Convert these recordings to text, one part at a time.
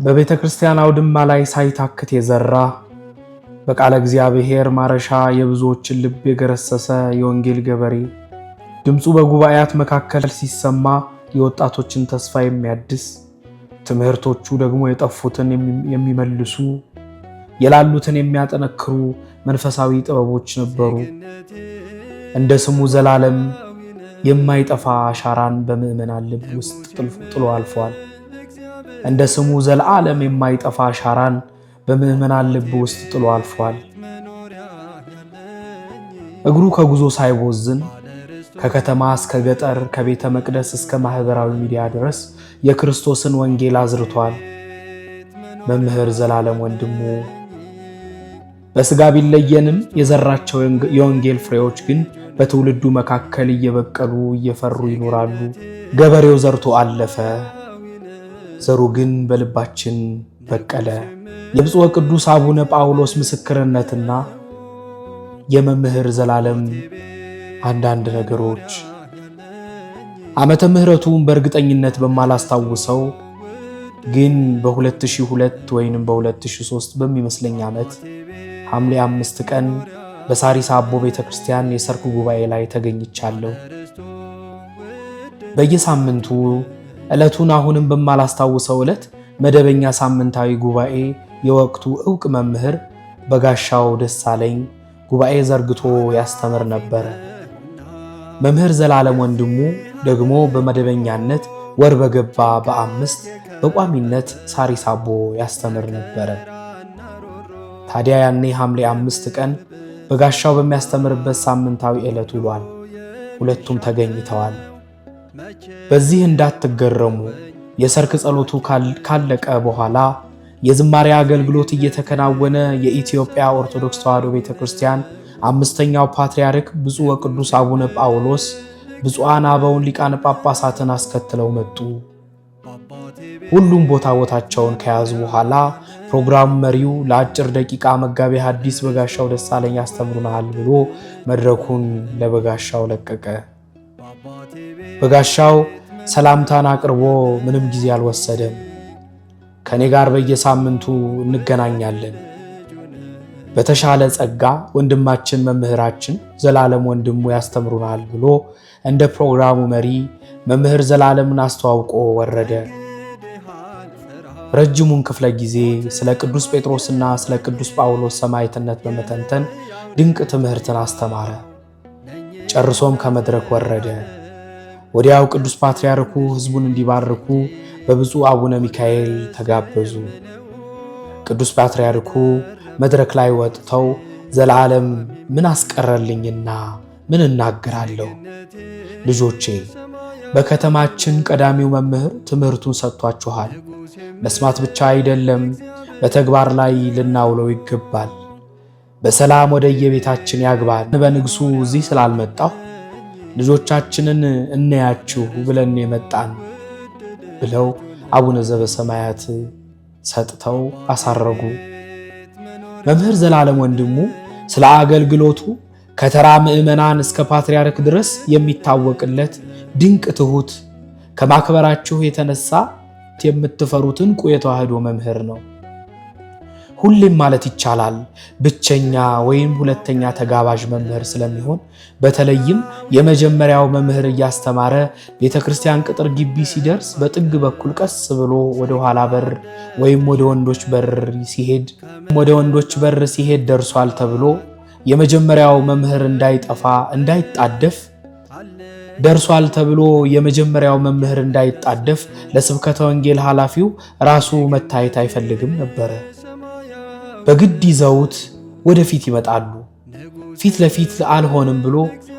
በቤተ ክርስቲያን አውድማ ላይ ሳይታክት የዘራ በቃለ እግዚአብሔር ማረሻ የብዙዎችን ልብ የገረሰሰ የወንጌል ገበሬ ድምፁ በጉባኤያት መካከል ሲሰማ የወጣቶችን ተስፋ የሚያድስ ትምህርቶቹ ደግሞ የጠፉትን የሚመልሱ የላሉትን የሚያጠነክሩ መንፈሳዊ ጥበቦች ነበሩ። እንደ ስሙ ዘላለም የማይጠፋ አሻራን በምዕመናን ልብ ውስጥ ጥሎ አልፏል። እንደ ስሙ ዘላለም የማይጠፋ አሻራን በምዕመናን ልብ ውስጥ ጥሎ አልፏል። እግሩ ከጉዞ ሳይቦዝን ከከተማ እስከ ገጠር ከቤተ መቅደስ እስከ ማህበራዊ ሚዲያ ድረስ የክርስቶስን ወንጌል አዝርቷል። መምህር ዘላለም ወንድሙ በስጋ ቢለየንም የዘራቸው የወንጌል ፍሬዎች ግን በትውልዱ መካከል እየበቀሉ እየፈሩ ይኖራሉ። ገበሬው ዘርቶ አለፈ፣ ዘሩ ግን በልባችን በቀለ። የብፁዕ ቅዱስ አቡነ ጳውሎስ ምስክርነትና የመምህር ዘላለም አንዳንድ ነገሮች ዓመተ ምሕረቱን በእርግጠኝነት በማላስታውሰው ግን በ2002 ወይንም በ2003 በሚመስለኝ ዓመት ሐምሌ 5 ቀን በሳሪስ አቦ ቤተክርስቲያን የሰርክ ጉባኤ ላይ ተገኝቻለሁ። በየሳምንቱ ዕለቱን አሁንም በማላስታውሰው ዕለት መደበኛ ሳምንታዊ ጉባኤ የወቅቱ ዕውቅ መምህር በጋሻው ደሳለኝ ጉባኤ ዘርግቶ ያስተምር ነበር። መምህር ዘላለም ወንድሙ ደግሞ በመደበኛነት ወር በገባ በ5 በቋሚነት ሳሪስ አቦ ያስተምር ነበር። ታዲያ ያኔ ሐምሌ 5 ቀን በጋሻው በሚያስተምርበት ሳምንታዊ ዕለት ውሏል። ሁለቱም ተገኝተዋል። በዚህ እንዳትገረሙ የሰርክ ጸሎቱ ካለቀ በኋላ የዝማሬ አገልግሎት እየተከናወነ የኢትዮጵያ ኦርቶዶክስ ተዋሕዶ ቤተክርስቲያን 5ኛው ፓትርያርክ ብፁዕ ወቅዱስ አቡነ ጳውሎስ ብፁዓን አበውን ሊቃነ ጳጳሳትን አስከትለው መጡ። ሁሉም ቦታቸውን ከያዙ በኋላ ፕሮግራም መሪው ለአጭር ደቂቃ መጋቤ ሐዲስ በጋሻው ደሳለኝ ያስተምሩናል ብሎ መድረኩን ለበጋሻው ለቀቀ። በጋሻው ሰላምታን አቅርቦ ምንም ጊዜ አልወሰደም። ከኔ ጋር በየሳምንቱ እንገናኛለን፣ በተሻለ ጸጋ ወንድማችን መምህራችን ዘላለም ወንድሙ ያስተምሩናል ብሎ እንደ ፕሮግራሙ መሪ መምህር ዘላለምን አስተዋውቆ ወረደ። ረጅሙን ክፍለ ጊዜ ስለ ቅዱስ ጴጥሮስና ስለ ቅዱስ ጳውሎስ ሰማዕትነት በመተንተን ድንቅ ትምህርትን አስተማረ። ጨርሶም ከመድረክ ወረደ። ወዲያው ቅዱስ ፓትርያርኩ ሕዝቡን እንዲባርኩ በብፁዕ አቡነ ሚካኤል ተጋበዙ። ቅዱስ ፓትርያርኩ መድረክ ላይ ወጥተው ዘላለም ምን አስቀረልኝና ምን እናገራለሁ? ልጆቼ በከተማችን ቀዳሚው መምህር ትምህርቱን ሰጥቷችኋል። መስማት ብቻ አይደለም፣ በተግባር ላይ ልናውለው ይገባል። በሰላም ወደ የቤታችን ያግባል። በንግሱ እዚህ ስላልመጣሁ ልጆቻችንን እናያችሁ ብለን የመጣን ብለው አቡነ ዘበሰማያት ሰጥተው አሳረጉ። መምህር ዘላለም ወንድሙ ስለ አገልግሎቱ ከተራ ምዕመናን እስከ ፓትርያርክ ድረስ የሚታወቅለት ድንቅ ትሁት፣ ከማክበራችሁ የተነሳ የምትፈሩት ዕንቁ የተዋሕዶ መምህር ነው። ሁሌም ማለት ይቻላል ብቸኛ ወይም ሁለተኛ ተጋባዥ መምህር ስለሚሆን በተለይም የመጀመሪያው መምህር እያስተማረ ቤተክርስቲያን ቅጥር ግቢ ሲደርስ በጥግ በኩል ቀስ ብሎ ወደ ኋላ በር ወይም ወደ ወንዶች በር ሲሄድ ደርሷል ተብሎ የመጀመሪያው መምህር እንዳይጣደፍ ለስብከተ ወንጌል ኃላፊው ራሱ መታየት አይፈልግም ነበረ። በግድ ይዘውት ወደፊት ይመጣሉ። ፊት ለፊት አልሆንም ብሎ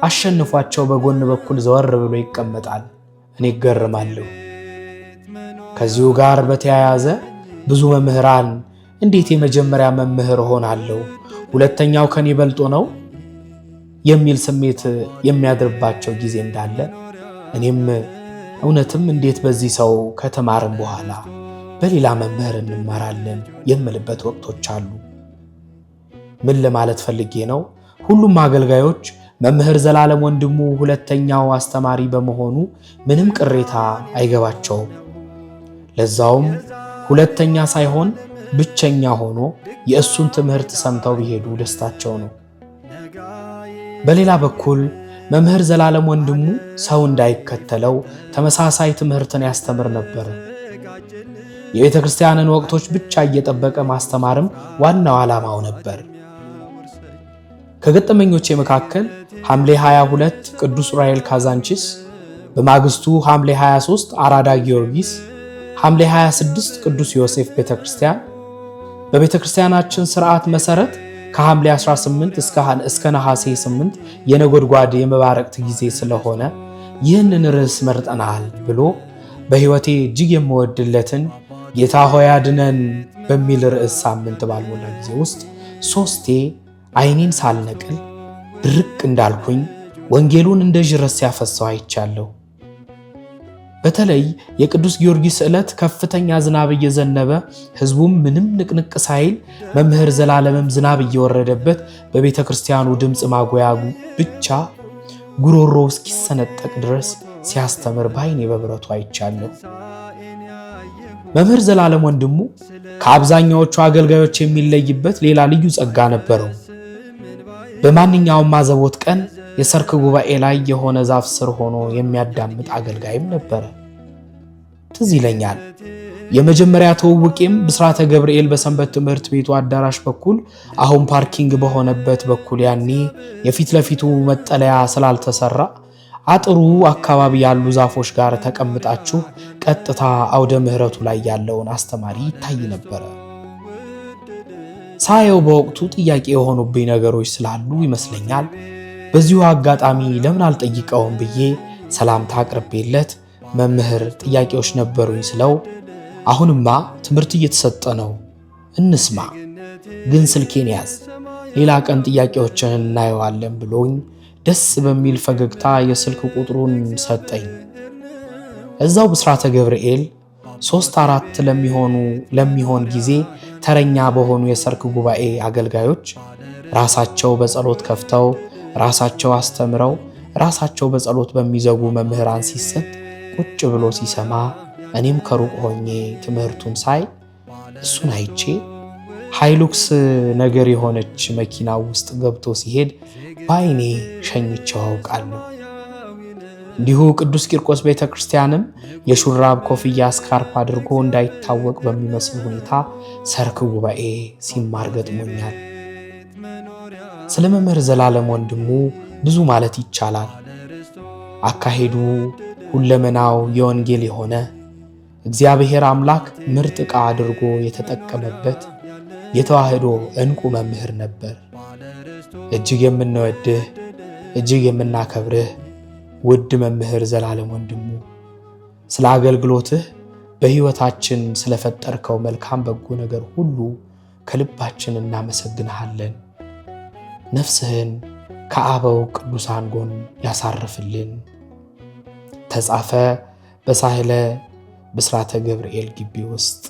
አሸንፏቸው በጎን በኩል ዘወር ብሎ ይቀመጣል። እኔ እገረማለሁ። ከዚሁ ጋር በተያያዘ ብዙ መምህራን እንዴት የመጀመሪያ መምህር ሆናለሁ ሁለተኛው ከኔ በልጦ ነው የሚል ስሜት የሚያድርባቸው ጊዜ እንዳለ እኔም እውነትም እንዴት በዚህ ሰው ከተማርን በኋላ በሌላ መምህር እንማራለን የምልበት ወቅቶች አሉ። ምን ለማለት ፈልጌ ነው? ሁሉም አገልጋዮች መምህር ዘላለም ወንድሙ ሁለተኛው አስተማሪ በመሆኑ ምንም ቅሬታ አይገባቸውም። ለዛውም ሁለተኛ ሳይሆን ብቸኛ ሆኖ የእሱን ትምህርት ሰምተው ቢሄዱ ደስታቸው ነው። በሌላ በኩል መምህር ዘላለም ወንድሙ ሰው እንዳይከተለው ተመሳሳይ ትምህርትን ያስተምር ነበር። የቤተ ክርስቲያንን ወቅቶች ብቻ እየጠበቀ ማስተማርም ዋናው ዓላማው ነበር። ከገጠመኞቼ መካከል ሐምሌ 22 ቅዱስ ዑራኤል ካዛንቺስ፣ በማግስቱ ሐምሌ 23 አራዳ ጊዮርጊስ፣ ሐምሌ 26 ቅዱስ ዮሴፍ ቤተክርስቲያን። በቤተክርስቲያናችን ሥርዓት መሰረት ከሐምሌ 18 እስከ ነሐሴ 8 የነጎድጓድ የመባረቅት ጊዜ ስለሆነ ይህንን ርዕስ መርጠናል ብሎ በሕይወቴ እጅግ የምወድለትን ጌታ ሆይ አድነን በሚል ርዕስ ሳምንት ባልሞላ ጊዜ ውስጥ 3 ዓይኔን ሳልነቅል ድርቅ እንዳልኩኝ ወንጌሉን እንደ ጅረት ሲያፈሰው አይቻለሁ። በተለይ የቅዱስ ጊዮርጊስ ዕለት ከፍተኛ ዝናብ እየዘነበ ሕዝቡም ምንም ንቅንቅ ሳይል መምህር ዘላለምም ዝናብ እየወረደበት በቤተ ክርስቲያኑ ድምፅ ማጉያ ብቻ ጉሮሮ እስኪሰነጠቅ ድረስ ሲያስተምር በዓይኔ በብረቱ አይቻለሁ። መምህር ዘላለም ወንድሙ ከአብዛኛዎቹ አገልጋዮች የሚለይበት ሌላ ልዩ ጸጋ ነበረው። በማንኛውም አዘቦት ቀን የሰርክ ጉባኤ ላይ የሆነ ዛፍ ስር ሆኖ የሚያዳምጥ አገልጋይም ነበረ። ትዝ ይለኛል የመጀመሪያ ተውውቄም ብስራተ ገብርኤል በሰንበት ትምህርት ቤቱ አዳራሽ በኩል አሁን ፓርኪንግ በሆነበት በኩል ያኔ የፊት ለፊቱ መጠለያ ስላልተሰራ አጥሩ አካባቢ ያሉ ዛፎች ጋር ተቀምጣችሁ ቀጥታ አውደ ምህረቱ ላይ ያለውን አስተማሪ ይታይ ነበረ። ሳየው በወቅቱ ጥያቄ የሆኑብኝ ነገሮች ስላሉ ይመስለኛል በዚሁ አጋጣሚ ለምን አልጠይቀውም ብዬ ሰላምታ አቅርቤለት መምህር ጥያቄዎች ነበሩኝ ስለው አሁንማ ትምህርት እየተሰጠ ነው እንስማ፣ ግን ስልኬን ያዝ፣ ሌላ ቀን ጥያቄዎችን እናየዋለን ብሎኝ ደስ በሚል ፈገግታ የስልክ ቁጥሩን ሰጠኝ። እዛው ብስራተ ገብርኤል 3-4 ለሚሆን ጊዜ ተረኛ በሆኑ የሰርክ ጉባኤ አገልጋዮች ራሳቸው በጸሎት ከፍተው ራሳቸው አስተምረው ራሳቸው በጸሎት በሚዘጉ መምህራን ሲሰጥ ቁጭ ብሎ ሲሰማ እኔም ከሩቅ ሆኜ ትምህርቱን ሳይ እሱን አይቼ ሃይሉክስ ነገር የሆነች መኪና ውስጥ ገብቶ ሲሄድ በዓይኔ ሸኝቼው አውቃለሁ። እንዲሁ ቅዱስ ቂርቆስ ቤተክርስቲያንም የሹራብ ኮፍያ ስካርፕ አድርጎ እንዳይታወቅ በሚመስል ሁኔታ ሰርክ ጉባኤ ሲማር ገጥሞኛል። ስለ መምህር ዘላለም ወንድሙ ብዙ ማለት ይቻላል። አካሄዱ ሁለመናው የወንጌል የሆነ እግዚአብሔር አምላክ ምርጥ ዕቃ አድርጎ የተጠቀመበት የተዋህዶ ዕንቁ መምህር ነበር። እጅግ የምንወድህ እጅግ የምናከብርህ ውድ መምህር ዘላለም ወንድሙ ስለ አገልግሎትህ በሕይወታችን ስለፈጠርከው መልካም በጎ ነገር ሁሉ ከልባችን እናመሰግንሃለን። ነፍስህን ከአበው ቅዱሳን ጎን ያሳርፍልን። ተጻፈ በሳህለ ብስራተ ገብርኤል ግቢ ውስጥ